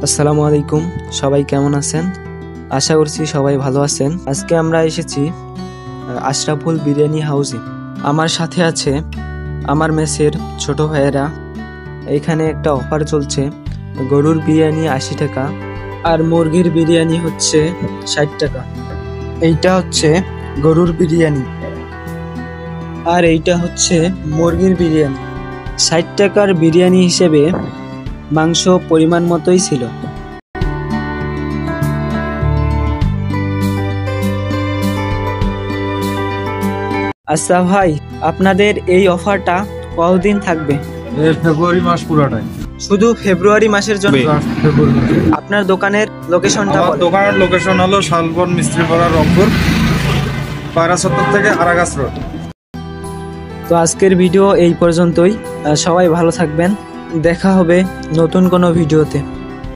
আসসালামু আলাইকুম, সবাই কেমন আছেন? আশা করছি সবাই ভালো আছেন। আজকে আমরা এসেছি আশরাফুল বিরিয়ানি হাউসে। আমার সাথে আছে আমার মেসের ছোট ভাইয়েরা। এইখানে একটা অফার চলছে, গরুর বিরিয়ানি 80 টাকা আর মুরগির বিরিয়ানি হচ্ছে 60 টাকা। এইটা হচ্ছে গরুর বিরিয়ানি আর এইটা হচ্ছে মুরগির বিরিয়ানি। 60 টাকার বিরিয়ানি হিসেবে মাংস পরিমাণ মতোই ছিল। আচ্ছা ভাই, আপনাদের এই অফারটা কতদিন থাকবে? ফেব্রুয়ারি মাস পুরাটাই। শুধু ফেব্রুয়ারি মাসের জন্য? ফেব্রুয়ারি মাসে। আপনার দোকানের লোকেশনটা আমার দোকানের লোকেশন হলো শালবন মিস্ত্রিপাড়া, রংপুর, পায়রা চত্বর থেকে আরাগাছ রোড। তো আজকের ভিডিও এই পর্যন্তই। সবাই ভালো থাকবেন, দেখা হবে নতুন কোনো ভিডিওতে।